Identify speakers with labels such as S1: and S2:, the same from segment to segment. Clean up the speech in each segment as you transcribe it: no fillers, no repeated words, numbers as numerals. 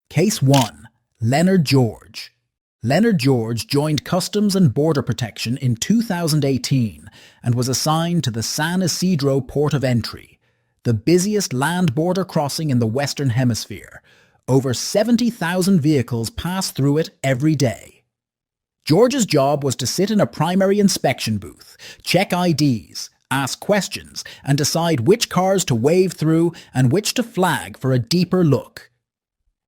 S1: Case 1. Leonard George. Leonard George joined Customs and Border Protection in 2018 and was assigned to the San Isidro Port of Entry, the busiest land border crossing in the Western Hemisphere. Over 70,000 vehicles pass through it every day. George's job was to sit in a primary inspection booth, check IDs, ask questions, and decide which cars to wave through and which to flag for a deeper look.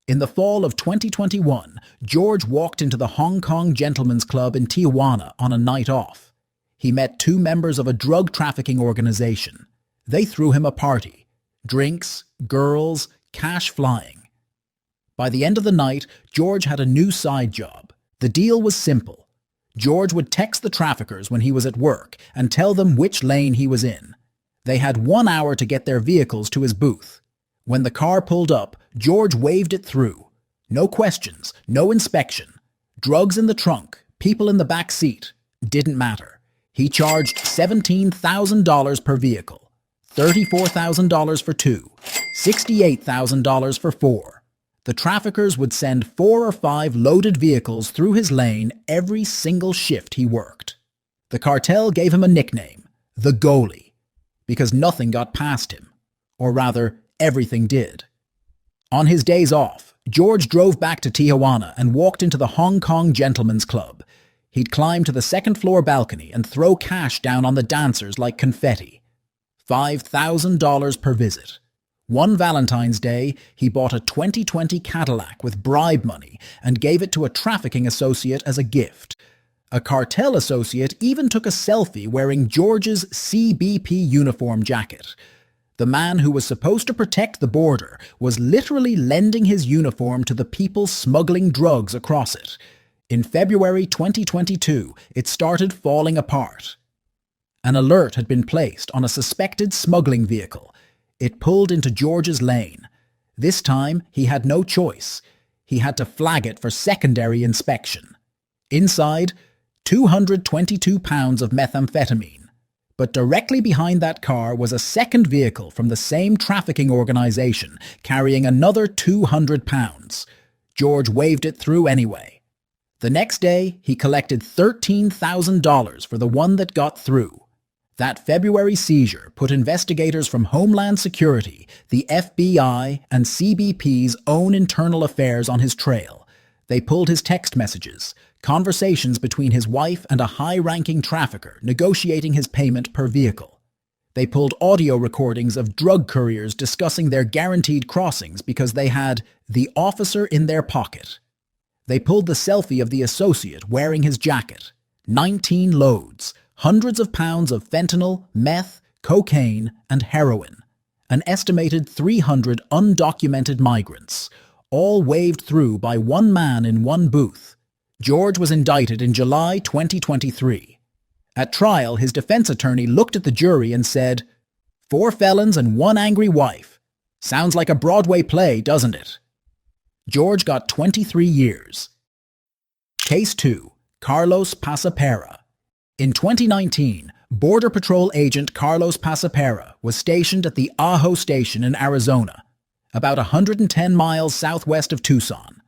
S1: In the fall of 2021, George walked into the Hong Kong Gentlemen's Club in Tijuana on a night off. He met two members of a drug trafficking organization. They threw him a party. Drinks, girls, cash flying. By the end of the night, George had a new side job. The deal was simple. George would text the traffickers when he was at work and tell them which lane he was in. They had 1 hour to get their vehicles to his booth. When the car pulled up, George waved it through. No questions, no inspection. Drugs in the trunk, people in the back seat. Didn't matter. He charged $17,000 per vehicle, $34,000 for two, $68,000 for four. The traffickers would send 4 or 5 loaded vehicles through his lane every single shift he worked. The cartel gave him a nickname, the Goalie, because nothing got past him. Or rather, everything did. On his days off, George drove back to Tijuana and walked into the Hong Kong Gentlemen's Club. He'd climb to the second-floor balcony and throw cash down on the dancers like confetti. $5,000 per visit. One Valentine's Day, he bought a 2020 Cadillac with bribe money and gave it to a trafficking associate as a gift. A cartel associate even took a selfie wearing George's CBP uniform jacket. The man who was supposed to protect the border was literally lending his uniform to the people smuggling drugs across it. In February 2022, it started falling apart. An alert had been placed on a suspected smuggling vehicle. It pulled into George's lane. This time, he had no choice. He had to flag it for secondary inspection. Inside, 222 pounds of methamphetamine. But directly behind that car was a second vehicle from the same trafficking organization, carrying another 200 pounds. George waved it through anyway. The next day, he collected $13,000 for the one that got through. That February seizure put investigators from Homeland Security, the FBI, and CBP's own internal affairs on his trail. They pulled his text messages, conversations between his wife and a high-ranking trafficker negotiating his payment per vehicle. They pulled audio recordings of drug couriers discussing their guaranteed crossings because they had the officer in their pocket. They pulled the selfie of the associate wearing his jacket. 19 loads. Hundreds of pounds of fentanyl, meth, cocaine, and heroin. An estimated 300 undocumented migrants, all waved through by one man in one booth. George was indicted in July 2023. At trial, his defense attorney looked at the jury and said, 4 felons and 1 angry wife. Sounds like a Broadway play, doesn't it? George got 23 years. Case 2. Carlos Pasapera. In 2019, Border Patrol agent Carlos Pasapera was stationed at the Ajo Station in Arizona, about 110 miles southwest of Tucson.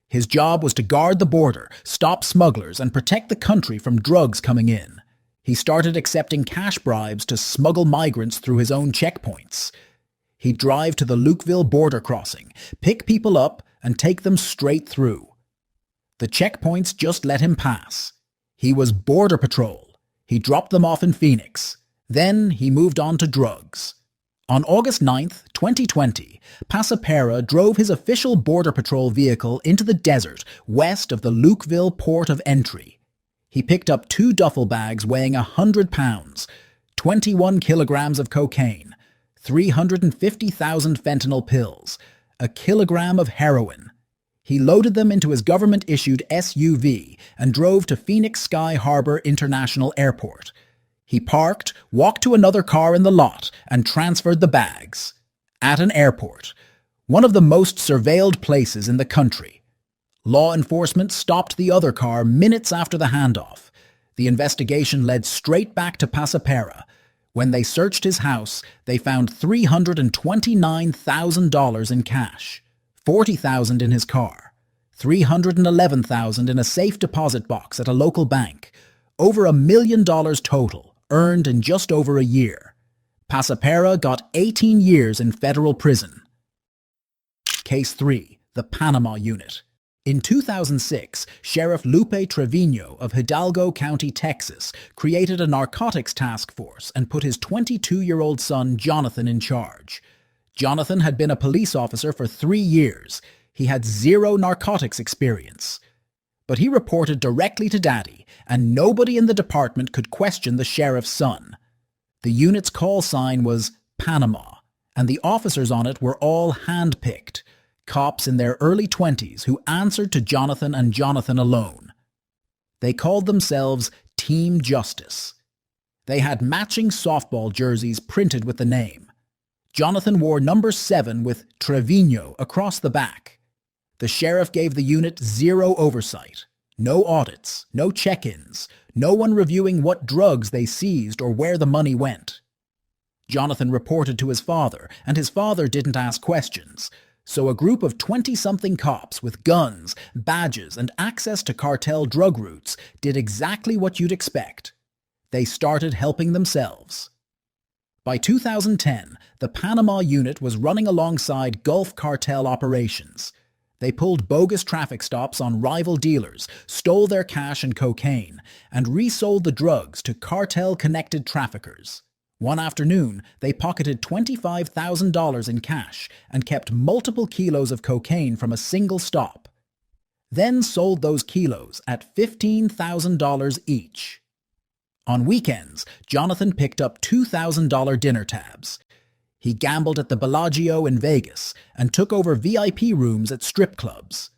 S1: His job was to guard the border, stop smugglers, and protect the country from drugs coming in. He started accepting cash bribes to smuggle migrants through his own checkpoints. He'd drive to the Lukeville border crossing, pick people up, and take them straight through. The checkpoints just let him pass. He was Border Patrol. He dropped them off in Phoenix. Then he moved on to drugs. On August 9th, 2020, Pasapera drove his official Border Patrol vehicle into the desert west of the Lukeville port of entry. He picked up 2 duffel bags weighing 100 pounds, 21 kilograms of cocaine, 350,000 fentanyl pills, a kilogram of heroin. He loaded them into his government-issued SUV and drove to Phoenix Sky Harbor International Airport. He parked, walked to another car in the lot, and transferred the bags. At an airport, one of the most surveilled places in the country. Law enforcement stopped the other car minutes after the handoff. The investigation led straight back to Pasapera. When they searched his house, they found $329,000 in cash, $40,000 in his car, $311,000 in a safe deposit box at a local bank, over $1 million total, earned in just over a year. Pasapera got 18 years in federal prison. Case 3. The Panama Unit. In 2006, Sheriff Lupe Trevino of Hidalgo County, Texas, created a narcotics task force and put his 22-year-old son Jonathan in charge. Jonathan had been a police officer for 3 years. He had zero narcotics experience. But he reported directly to Daddy, and nobody in the department could question the sheriff's son. The unit's call sign was Panama, and the officers on it were all hand-picked, cops in their early 20s who answered to Jonathan and Jonathan alone. They called themselves Team Justice. They had matching softball jerseys printed with the name. Jonathan wore number 7 with Trevino across the back. The sheriff gave the unit zero oversight. No audits, no check-ins, no one reviewing what drugs they seized or where the money went. Jonathan reported to his father, and his father didn't ask questions. So a group of 20-something cops with guns, badges, and access to cartel drug routes did exactly what you'd expect. They started helping themselves. By 2010, the Panama unit was running alongside Gulf cartel operations. They pulled bogus traffic stops on rival dealers, stole their cash and cocaine, and resold the drugs to cartel-connected traffickers. One afternoon, they pocketed $25,000 in cash and kept multiple kilos of cocaine from a single stop. Then sold those kilos at $15,000 each. On weekends, Jonathan picked up $2,000 dinner tabs. He gambled at the Bellagio in Vegas and took over VIP rooms at strip clubs.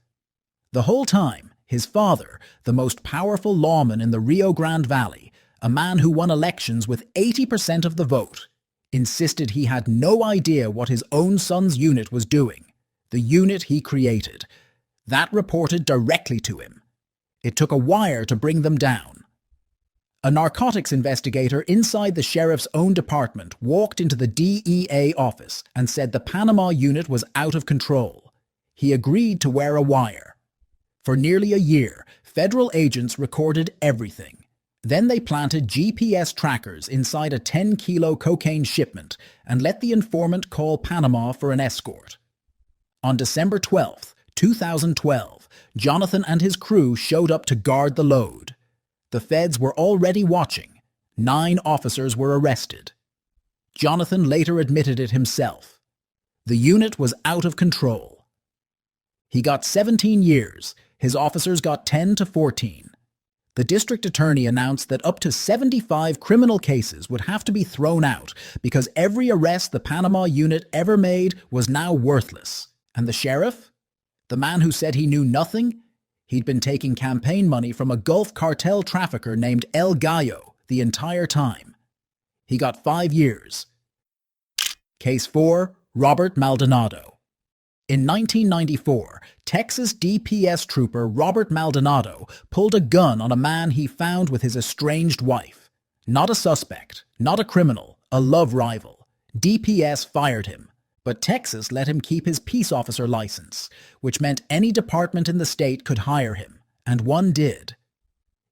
S1: The whole time, his father, the most powerful lawman in the Rio Grande Valley, a man who won elections with 80% of the vote, insisted he had no idea what his own son's unit was doing, the unit he created. That reported directly to him. It took a wire to bring them down. A narcotics investigator inside the sheriff's own department walked into the DEA office and said the Panama unit was out of control. He agreed to wear a wire. For nearly a year, federal agents recorded everything. Then they planted GPS trackers inside a 10-kilo cocaine shipment and let the informant call Panama for an escort. On December 12, 2012, Jonathan and his crew showed up to guard the load. The feds were already watching. 9 officers were arrested. Jonathan later admitted it himself. The unit was out of control. He got 17 years. His officers got 10 to 14. The district attorney announced that up to 75 criminal cases would have to be thrown out because every arrest the Panama unit ever made was now worthless. And the sheriff? The man who said he knew nothing? He'd been taking campaign money from a Gulf cartel trafficker named El Gallo the entire time. He got 5 years. Case 4. Robert Maldonado. In 1994, Texas DPS trooper Robert Maldonado pulled a gun on a man he found with his estranged wife. Not a suspect, not a criminal, a love rival. DPS fired him, but Texas let him keep his peace officer license, which meant any department in the state could hire him, and one did.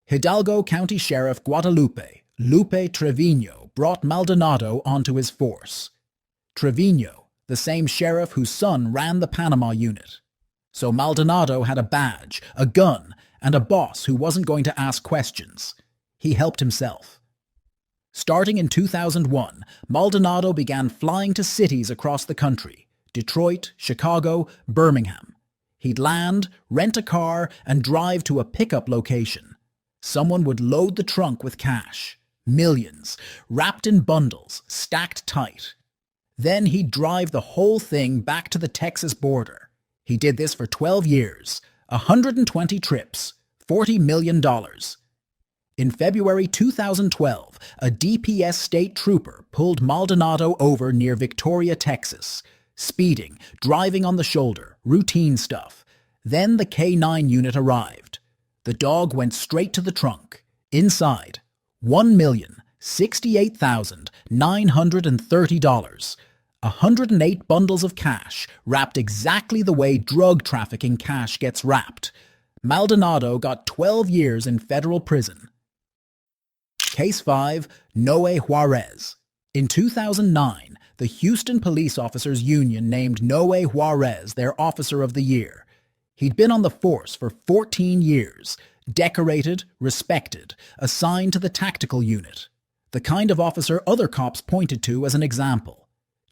S1: Hidalgo County Sheriff Guadalupe, Lupe Trevino, brought Maldonado onto his force. Trevino, the same sheriff whose son ran the Panama unit. So Maldonado had a badge, a gun, and a boss who wasn't going to ask questions. He helped himself. Starting in 2001, Maldonado began flying to cities across the country: Detroit, Chicago, Birmingham. He'd land, rent a car, and drive to a pickup location. Someone would load the trunk with cash. Millions, wrapped in bundles, stacked tight. Then he'd drive the whole thing back to the Texas border. He did this for 12 years, 120 trips, $40 million. In February 2012, a DPS state trooper pulled Maldonado over near Victoria, Texas. Speeding, driving on the shoulder, routine stuff. Then the K9 unit arrived. The dog went straight to the trunk. Inside, $1,068,930. 108 bundles of cash, wrapped exactly the way drug trafficking cash gets wrapped. Maldonado got 12 years in federal prison. Case 5. Noe Juarez. In 2009, the Houston Police Officers Union named Noe Juarez their Officer of the Year. He'd been on the force for 14 years, decorated, respected, assigned to the tactical unit. The kind of officer other cops pointed to as an example.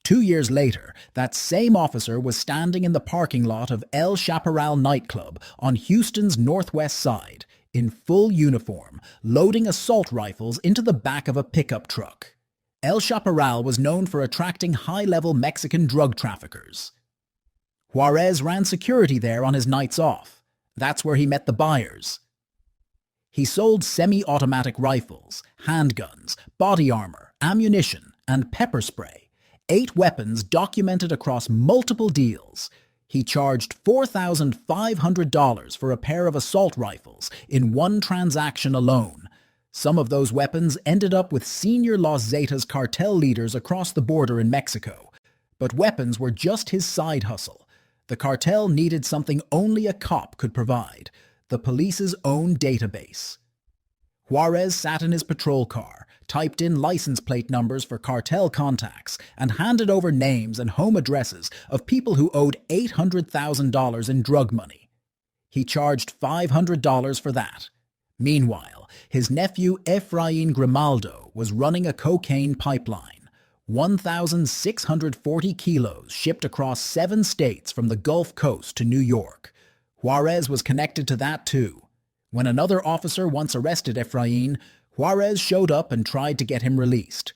S1: 2 years later, that same officer was standing in the parking lot of El Chaparral nightclub on Houston's northwest side, in full uniform, loading assault rifles into the back of a pickup truck. El Chaparral was known for attracting high-level Mexican drug traffickers. Juarez ran security there on his nights off. That's where he met the buyers. He sold semi-automatic rifles, handguns, body armor, ammunition, and pepper spray. 8 weapons documented across multiple deals. He charged $4,500 for a pair of assault rifles in one transaction alone. Some of those weapons ended up with senior Los Zetas cartel leaders across the border in Mexico. But weapons were just his side hustle. The cartel needed something only a cop could provide: the police's own database. Juarez sat in his patrol car, typed in license plate numbers for cartel contacts, and handed over names and home addresses of people who owed $800,000 in drug money. He charged $500 for that. Meanwhile, his nephew Efrain Grimaldo was running a cocaine pipeline. 1,640 kilos shipped across 7 states from the Gulf Coast to New York. Juarez was connected to that too. When another officer once arrested Efrain, Juarez showed up and tried to get him released.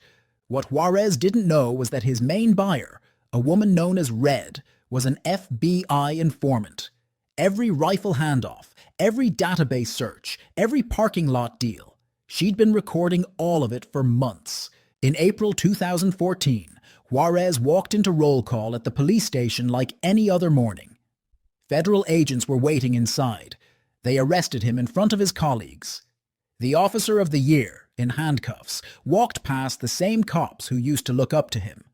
S1: What Juarez didn't know was that his main buyer, a woman known as Red, was an FBI informant. Every rifle handoff, every database search, every parking lot deal, she'd been recording all of it for months. In April 2014, Juarez walked into roll call at the police station like any other morning. Federal agents were waiting inside. They arrested him in front of his colleagues. The Officer of the Year, in handcuffs, walked past the same cops who used to look up to him.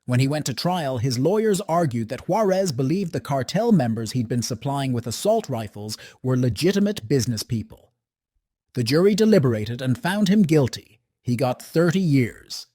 S1: When he went to trial, his lawyers argued that Juarez believed the cartel members he'd been supplying with assault rifles were legitimate business people. The jury deliberated and found him guilty. He got 30 years.